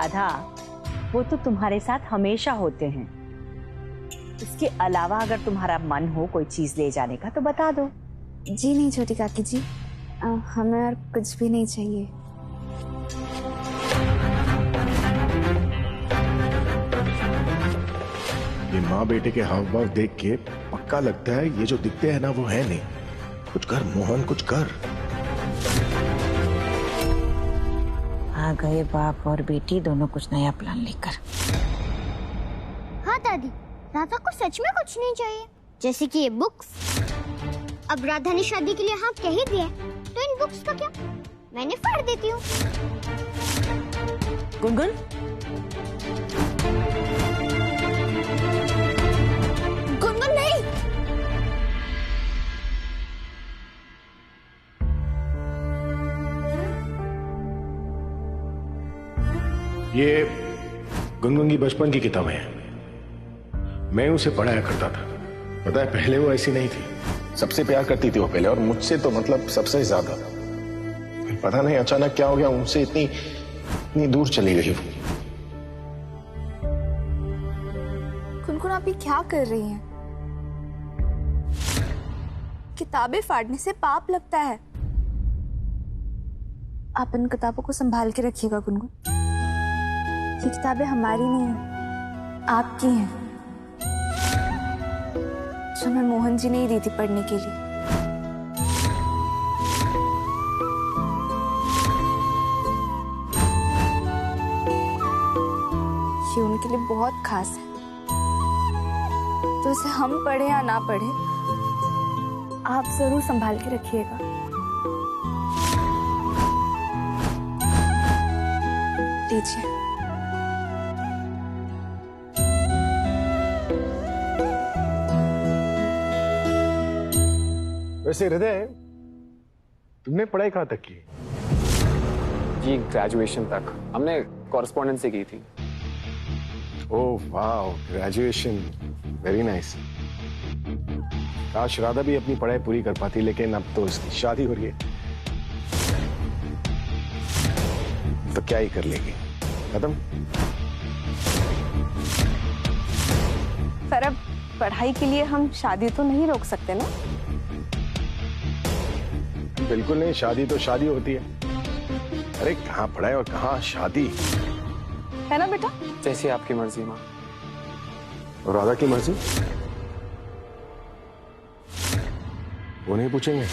राधा, वो तो तुम्हारे साथ हमेशा होते हैं। इसके अलावा अगर तुम्हारा मन हो कोई चीज ले जाने का तो बता दो। जी नहीं छोटी काकी जी, हमें और कुछ भी नहीं चाहिए। ये माँ बेटे के हाव भाव देख के पक्का लगता है ये जो दिखते हैं ना वो है नहीं। कुछ कर मोहन, कुछ कर। आ गए बाप और बेटी दोनों कुछ नया प्लान लेकर। हाँ दादी, राधा को सच में कुछ नहीं चाहिए, जैसे कि ये बुक्स। अब राधा ने शादी के लिए हाँ कह ही दिया, तो इन बुक्स का क्या, मैंने फाड़ देती हूँ। गुनगुन, गुनगुन नहीं। ये गुनगुन की बचपन की किताबें हैं। मैं उसे पढ़ाया करता था। पता है पहले वो ऐसी नहीं थी। सबसे प्यार करती थी वो पहले, और मुझसे तो मतलब सबसे ज्यादा। फिर पता नहीं अचानक क्या हो गया, उनसे इतनी दूर चली गई वो। गुनगुन आप ये क्या कर रही हैं? किताबें फाड़ने से पाप लगता है। आप इन किताबों को संभाल के रखिएगा गुनगुन। ये किताबें हमारी नहीं हैं, आपकी हैं, जो हमें मोहन जी ने ही दी थी पढ़ने के लिए। ये उनके लिए बहुत खास है, तो इसे हम पढ़े या ना पढ़े, आप जरूर संभाल के रखिएगा। लीजिए। वैसे हृदय, तुमने पढ़ाई कहाँ तक की? जी ग्रेजुएशन तक। हमने कॉरेस्पॉन्डेंस से की थी। ओह वाह, ग्रेजुएशन, वेरी नाइस। काश राधा भी अपनी पढ़ाई पूरी कर पाती, लेकिन अब तो उसकी शादी हो रही है, तो क्या ही कर लेगी, खत्म। पर अब पढ़ाई के लिए हम शादी तो नहीं रोक सकते ना? बिल्कुल नहीं, शादी तो शादी होती है। अरे कहाँ पढ़ाई और कहाँ शादी, है ना बेटा? जैसी आपकी मर्जी माँ। और राधा की मर्जी वो नहीं पूछेंगे।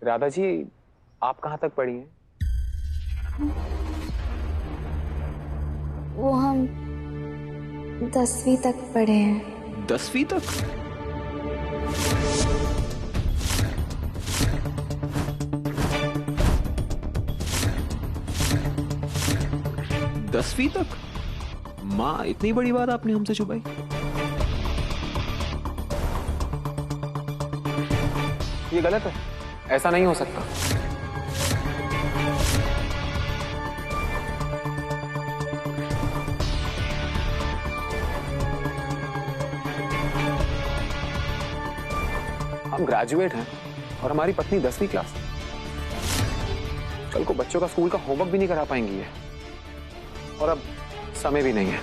राधा जी, आप कहाँ तक पढ़ी हैं? वो हम 10वीं तक पढ़े हैं। 10वीं तक? दसवीं तक? माँ, इतनी बड़ी बात आपने हमसे छुपाई। ये गलत है, ऐसा नहीं हो सकता। हम ग्रेजुएट हैं और हमारी पत्नी 10वीं क्लास। कल को बच्चों का स्कूल का होमवर्क भी नहीं करा पाएंगी ये, और अब समय भी नहीं है।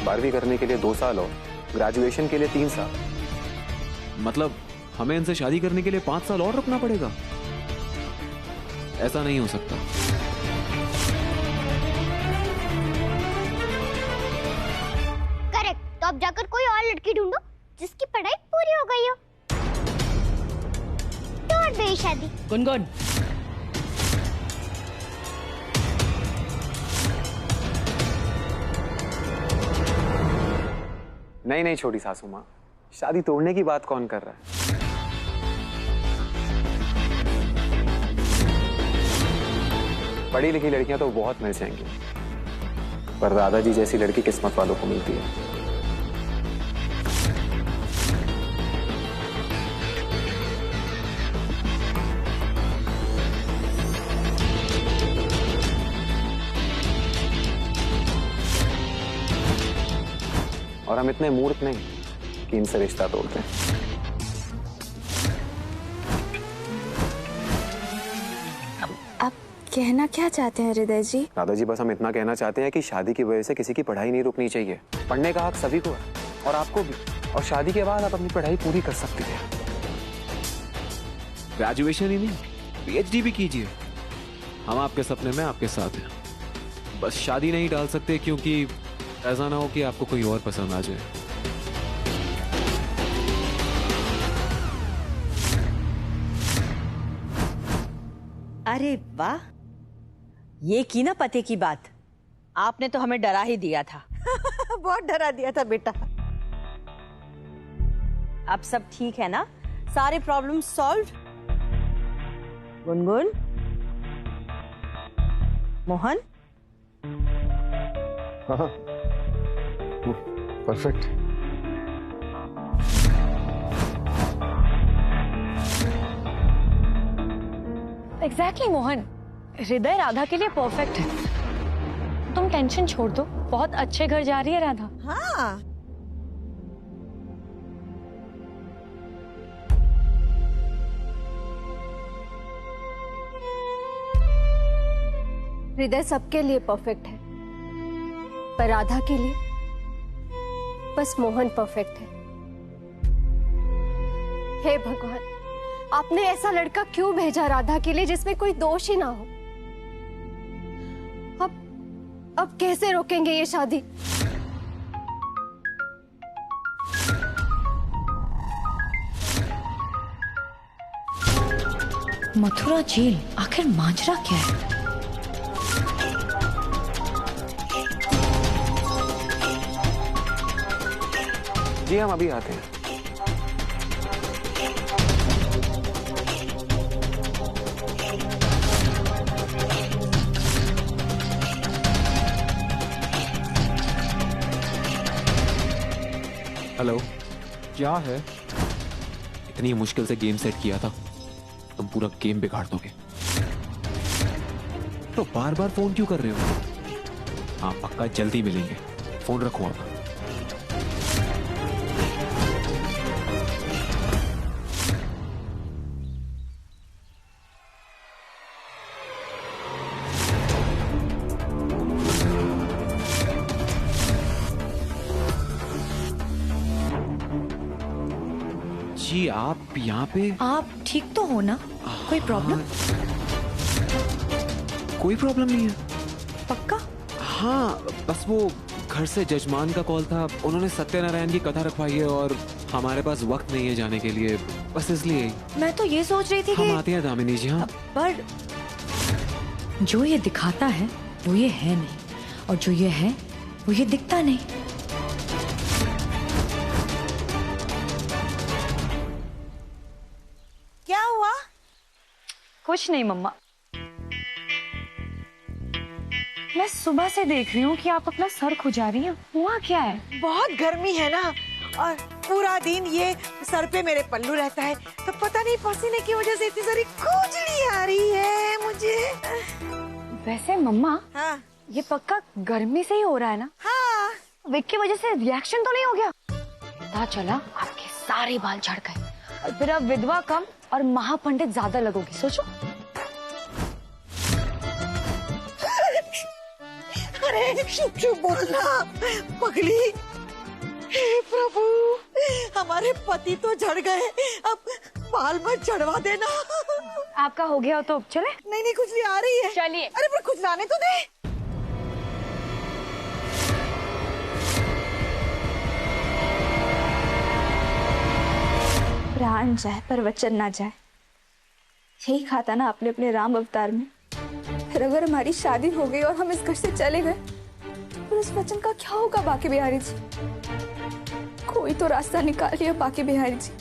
बारहवीं करने के लिए 2 साल और ग्रेजुएशन के लिए 3 साल। मतलब हमें इनसे शादी करने के लिए 5 साल और रुकना पड़ेगा? ऐसा नहीं हो सकता। करेक्ट, तो अब जाकर कोई और लड़की ढूंढो जिसकी पढ़ाई पूरी हो गई हो। तोड़ दो ये शादी। गुनगुन, नहीं नहीं छोटी सासू माँ, शादी तोड़ने की बात कौन कर रहा है? पढ़ी लिखी लड़कियां तो बहुत मिल जाएंगी, पर राधा जी जैसी लड़की किस्मत वालों को मिलती है। और हम इतने मूर्ख नहीं कि इनसे रिश्ता तोड़ते हैं। आप कहना क्या चाहते हैं हृदय जी? राधा जी, बस हम इतना कहना चाहते हैं कि शादी की वजह से किसी की पढ़ाई नहीं रुकनी चाहिए। पढ़ने का हक सभी को है और आपको भी, और शादी के बाद आप अपनी पढ़ाई पूरी कर सकती हैं। ग्रेजुएशन ही नहीं, पीएचडी भी कीजिए। हम आपके सपने में आपके साथ हैं। बस शादी नहीं डाल सकते क्योंकि ऐसा ना हो कि आपको कोई और पसंद आ जाए। अरे वाह, ये की ना पते की बात। आपने तो हमें डरा ही दिया था। बहुत डरा दिया था बेटा। अब सब ठीक है ना? सारे प्रॉब्लम सॉल्व? गुनगुन, मोहन, हाँ, परफेक्ट। एग्जैक्टली मोहन, हृदय राधा के लिए परफेक्ट है। तुम टेंशन छोड़ दो, बहुत अच्छे घर जा रही है राधा। हाँ, हृदय सबके लिए परफेक्ट है, पर राधा के लिए बस मोहन परफेक्ट है। हे भगवान, आपने ऐसा लड़का क्यों भेजा राधा के लिए जिसमें कोई दोष ही ना हो? अब कैसे रोकेंगे ये शादी? मथुरा जेल, आखिर माजरा क्या है? जी हम अभी आते हैं। हेलो, क्या है? इतनी मुश्किल से गेम सेट किया था, तुम पूरा गेम बिगाड़ दोगे। तो बार बार फोन क्यों कर रहे हो? हाँ पक्का जल्दी मिलेंगे, फोन रखो आप। जी आप यहाँ पे? आप ठीक तो हो ना? कोई प्रॉब्लम? कोई प्रॉब्लम नहीं है। पक्का? हाँ, बस वो घर से जजमान का कॉल था, उन्होंने सत्यनारायण की कथा रखवाई है और हमारे पास वक्त नहीं है जाने के लिए, बस इसलिए ही। मैं तो ये सोच रही थी हम कि आते हैं दामिनी जी। हाँ, पर जो ये दिखाता है वो ये है नहीं, और जो ये है वो ये दिखता नहीं। क्या हुआ? कुछ नहीं मम्मा, मैं सुबह से देख रही हूँ कि आप अपना सर खुजा रही हैं। हुआ क्या है? बहुत गर्मी है ना, और पूरा दिन ये सर पे मेरे पल्लू रहता है, तो पता नहीं पसीने की वजह से इतनी सारी खुजली आ रही है मुझे। वैसे मम्मा, हाँ ये पक्का गर्मी से ही हो रहा है ना? हाँ, विक की वजह से रिएक्शन तो नहीं हो गया? पता चला आपके सारे बाल झड़ गए, और फिर अब विधवा कम और महापंडित ज्यादा लगोगी। सोचो। अरे चुप चुप बोलना पगली। हे प्रभु, हमारे पति तो झड़ गए, अब बाल मत झड़वा देना। आपका हो गया तो चले? नहीं नहीं, खुजली आ रही है। चलिए। अरे पर खुजलाने तो दे। प्राण जाए पर वचन ना जाए, यही खाता ना अपने अपने राम अवतार में। फिर अगर हमारी शादी हो गई और हम इस घर से चले गए, तो फिर उस वचन का क्या होगा बाकी बिहारी जी? कोई तो रास्ता निकालिए बाकी बिहारी जी,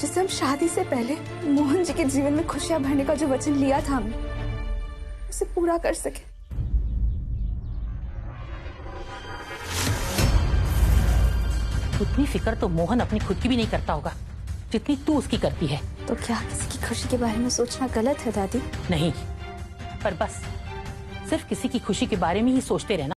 जिससे हम शादी से पहले मोहन जी के जीवन में खुशियां भरने का जो वचन लिया था हमने, उसे पूरा कर सके। उतनी फिक्र तो मोहन अपनी खुद की भी नहीं करता होगा जितनी तू उसकी करती है। तो क्या किसी की खुशी के बारे में सोचना गलत है दादी? नहीं, पर बस सिर्फ किसी की खुशी के बारे में ही सोचते रहना